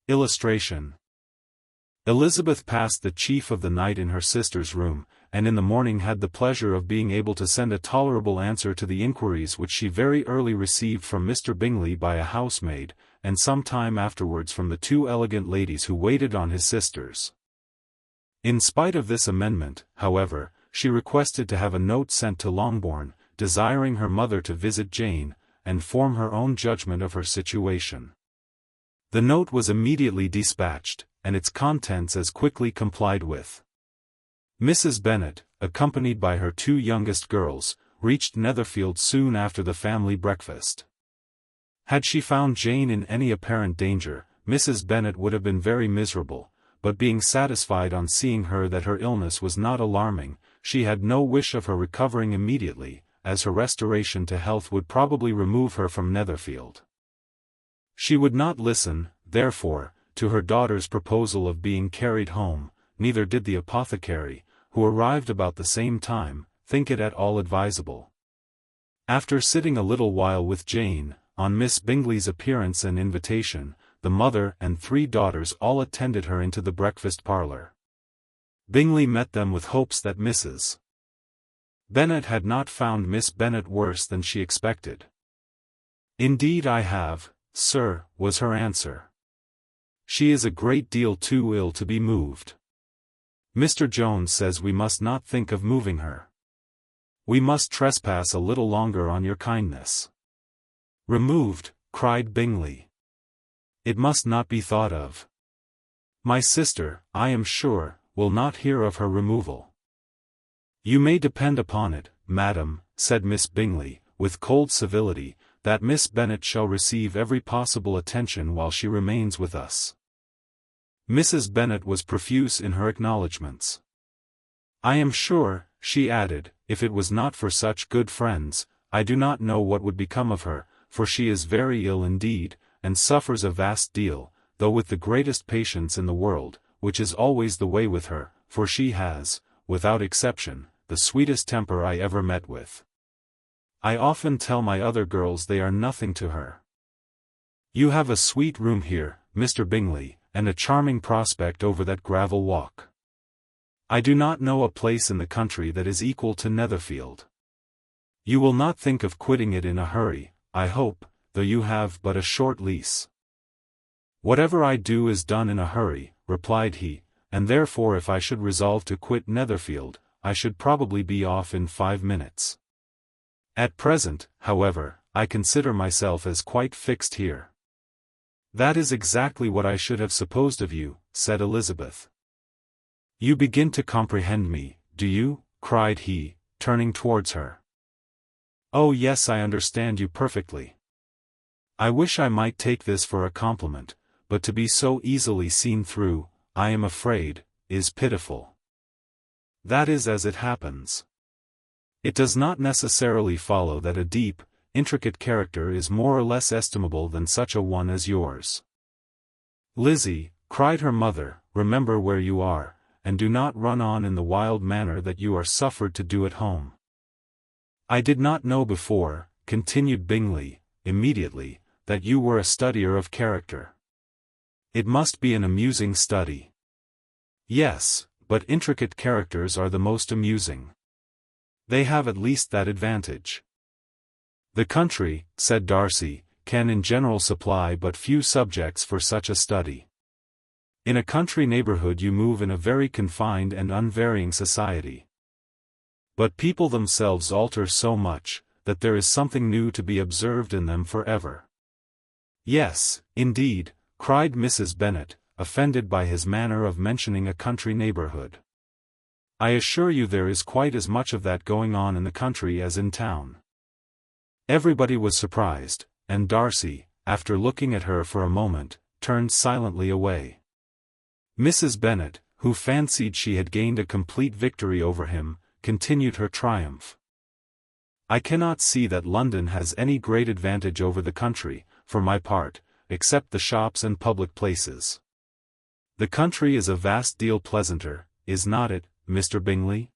Illustration. Elizabeth passed the chief of the night in her sister's room, and in the morning had the pleasure of being able to send a tolerable answer to the inquiries which she very early received from Mr. Bingley by a housemaid, and some time afterwards from the two elegant ladies who waited on his sisters. In spite of this amendment, however, she requested to have a note sent to Longbourn, desiring her mother to visit Jane, and form her own judgment of her situation. The note was immediately dispatched, and its contents as quickly complied with. Mrs. Bennet, accompanied by her two youngest girls, reached Netherfield soon after the family breakfast. Had she found Jane in any apparent danger, Mrs. Bennet would have been very miserable, but being satisfied on seeing her that her illness was not alarming, she had no wish of her recovering immediately, as her restoration to health would probably remove her from Netherfield. She would not listen, therefore, to her daughter's proposal of being carried home, neither did the apothecary, who arrived about the same time, think it at all advisable. After sitting a little while with Jane, on Miss Bingley's appearance and invitation, the mother and three daughters all attended her into the breakfast parlour. Bingley met them with hopes that Mrs. Bennet had not found Miss Bennet worse than she expected. "Indeed I have, sir," was her answer. "She is a great deal too ill to be moved. Mr. Jones says we must not think of moving her. We must trespass a little longer on your kindness." "Removed," cried Bingley. "It must not be thought of. My sister, I am sure, will not hear of her removal." "You may depend upon it, madam," said Miss Bingley, with cold civility, "that Miss Bennet shall receive every possible attention while she remains with us." Mrs. Bennet was profuse in her acknowledgments. "I am sure," she added, "if it was not for such good friends, I do not know what would become of her, for she is very ill indeed, and suffers a vast deal, though with the greatest patience in the world, which is always the way with her, for she has, without exception, the sweetest temper I ever met with. I often tell my other girls they are nothing to her. You have a sweet room here, Mr. Bingley, and a charming prospect over that gravel walk. I do not know a place in the country that is equal to Netherfield. You will not think of quitting it in a hurry, I hope, though you have but a short lease." "Whatever I do is done in a hurry," replied he, "and therefore if I should resolve to quit Netherfield, I should probably be off in 5 minutes. At present, however, I consider myself as quite fixed here." "That is exactly what I should have supposed of you," said Elizabeth. "You begin to comprehend me, do you?" cried he, turning towards her. "Oh yes, I understand you perfectly. I wish I might take this for a compliment, but to be so easily seen through, I am afraid, is pitiful. That is as it happens. It does not necessarily follow that a deep, intricate character is more or less estimable than such a one as yours." "Lizzie," cried her mother, "remember where you are, and do not run on in the wild manner that you are suffered to do at home." "I did not know before," continued Bingley, immediately, "that you were a studier of character. It must be an amusing study." "Yes, but intricate characters are the most amusing. They have at least that advantage." "The country," said Darcy, "can in general supply but few subjects for such a study. In a country neighborhood you move in a very confined and unvarying society. But people themselves alter so much, that there is something new to be observed in them forever." "Yes, indeed," cried Mrs. Bennet, offended by his manner of mentioning a country neighborhood. "I assure you there is quite as much of that going on in the country as in town." Everybody was surprised, and Darcy, after looking at her for a moment, turned silently away. Mrs. Bennet, who fancied she had gained a complete victory over him, continued her triumph. "I cannot see that London has any great advantage over the country, for my part, except the shops and public places. The country is a vast deal pleasanter, is not it, Mr. Bingley?"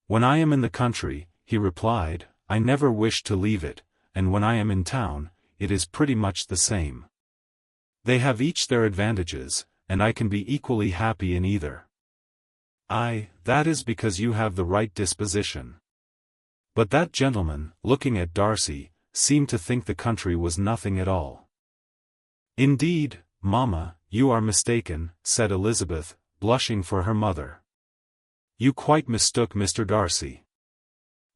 "When I am in the country," he replied, "I never wish to leave it, and when I am in town, it is pretty much the same. They have each their advantages, and I can be equally happy in either. That is because you have the right disposition. But that gentleman, looking at Darcy, seemed to think the country was nothing at all. Indeed, mamma, you are mistaken, said Elizabeth, blushing for her mother. You quite mistook Mr. Darcy.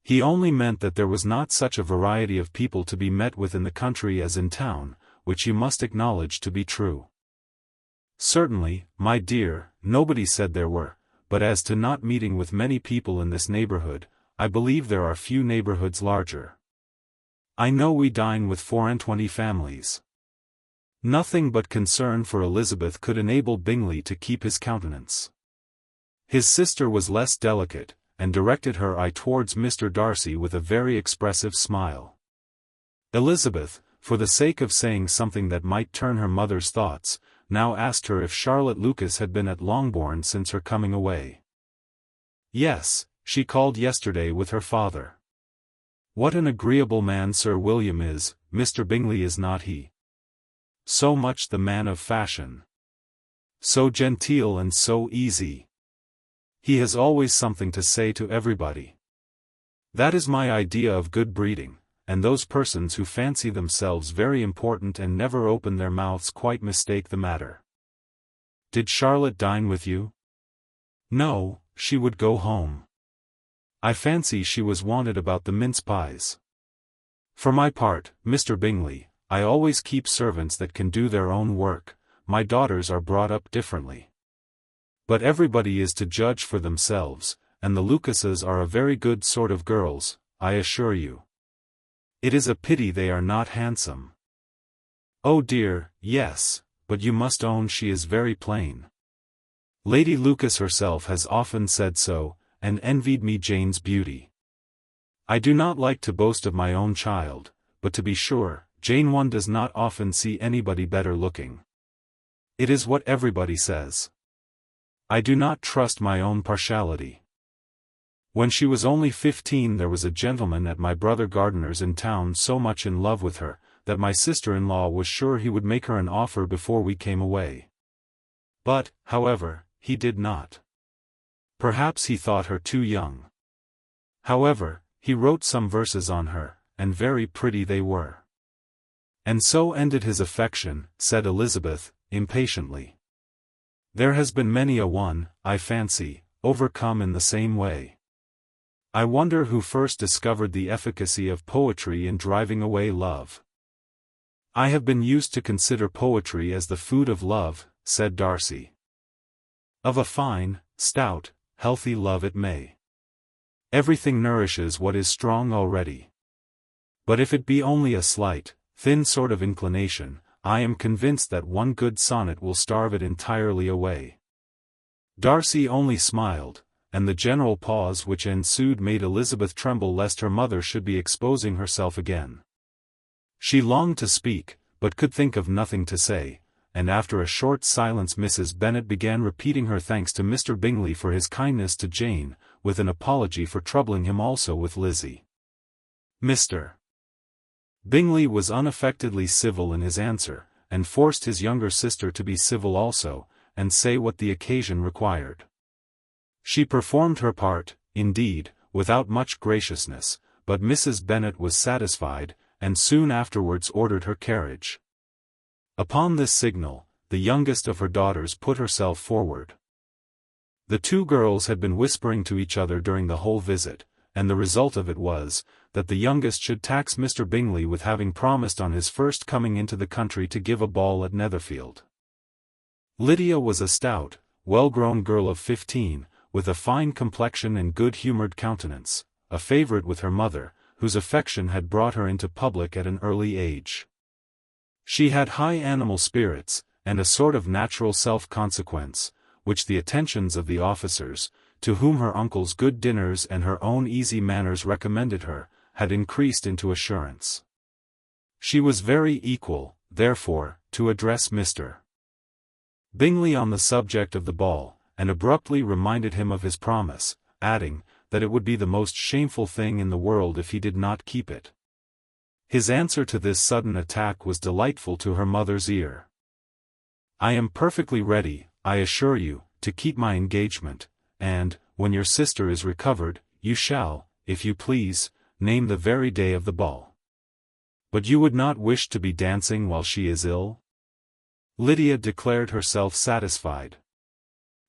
He only meant that there was not such a variety of people to be met with in the country as in town, which you must acknowledge to be true. Certainly, my dear, nobody said there were, but as to not meeting with many people in this neighborhood, I believe there are few neighborhoods larger. I know we dine with 24 families. Nothing but concern for Elizabeth could enable Bingley to keep his countenance. His sister was less delicate, and directed her eye towards Mr. Darcy with a very expressive smile. Elizabeth, for the sake of saying something that might turn her mother's thoughts, now asked her if Charlotte Lucas had been at Longbourn since her coming away. Yes, she called yesterday with her father. What an agreeable man Sir William is, Mr. Bingley is not he? So much the man of fashion. So genteel and so easy. He has always something to say to everybody. That is my idea of good breeding, and those persons who fancy themselves very important and never open their mouths quite mistake the matter. Did Charlotte dine with you? No, she would go home. I fancy she was wanted about the mince pies. For my part, Mr. Bingley, I always keep servants that can do their own work. My daughters are brought up differently. But everybody is to judge for themselves, and the Lucases are a very good sort of girls, I assure you. It is a pity they are not handsome. Oh dear, yes, but you must own she is very plain. Lady Lucas herself has often said so, and envied me Jane's beauty. I do not like to boast of my own child, but to be sure, Jane one does not often see anybody better looking. It is what everybody says. I do not trust my own partiality. When she was only 15 there was a gentleman at my brother Gardiner's in town so much in love with her, that my sister-in-law was sure he would make her an offer before we came away. But, however, he did not. Perhaps he thought her too young. However, he wrote some verses on her, and very pretty they were. And so ended his affection, said Elizabeth, impatiently. There has been many a one, I fancy, overcome in the same way. I wonder who first discovered the efficacy of poetry in driving away love. I have been used to consider poetry as the food of love, said Darcy. Of a fine, stout, healthy love it may. Everything nourishes what is strong already. But if it be only a slight, thin sort of inclination, I am convinced that one good sonnet will starve it entirely away. Darcy only smiled, and the general pause which ensued made Elizabeth tremble lest her mother should be exposing herself again. She longed to speak, but could think of nothing to say, and after a short silence Mrs. Bennet began repeating her thanks to Mr. Bingley for his kindness to Jane, with an apology for troubling him also with Lizzie. Mr. Bingley was unaffectedly civil in his answer, and forced his younger sister to be civil also, and say what the occasion required. She performed her part, indeed, without much graciousness, but Mrs. Bennet was satisfied, and soon afterwards ordered her carriage. Upon this signal, the youngest of her daughters put herself forward. The two girls had been whispering to each other during the whole visit, and the result of it was, that the youngest should tax Mr. Bingley with having promised on his first coming into the country to give a ball at Netherfield. Lydia was a stout, well-grown girl of 15, with a fine complexion and good-humoured countenance, a favourite with her mother, whose affection had brought her into public at an early age. She had high animal spirits, and a sort of natural self-consequence, which the attentions of the officers, to whom her uncle's good dinners and her own easy manners recommended her, had increased into assurance. She was very equal, therefore, to address Mr. Bingley on the subject of the ball, and abruptly reminded him of his promise, adding, that it would be the most shameful thing in the world if he did not keep it. His answer to this sudden attack was delightful to her mother's ear. I am perfectly ready, I assure you, to keep my engagement, and, when your sister is recovered, you shall, if you please, name the very day of the ball. But you would not wish to be dancing while she is ill? Lydia declared herself satisfied.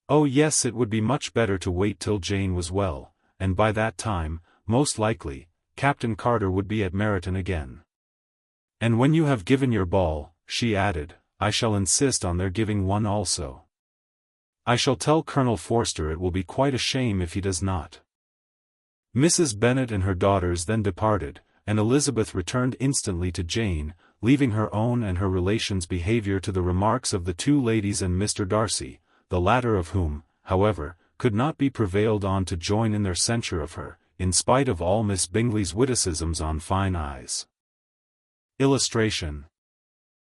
Oh yes, it would be much better to wait till Jane was well, and by that time, most likely, Captain Carter would be at Meryton again. And when you have given your ball, she added, I shall insist on their giving one also. I shall tell Colonel Forster it will be quite a shame if he does not. Mrs. Bennet and her daughters then departed, and Elizabeth returned instantly to Jane, leaving her own and her relations' behaviour to the remarks of the two ladies and Mr. Darcy, the latter of whom, however, could not be prevailed on to join in their censure of her, in spite of all Miss Bingley's witticisms on fine eyes. Illustration.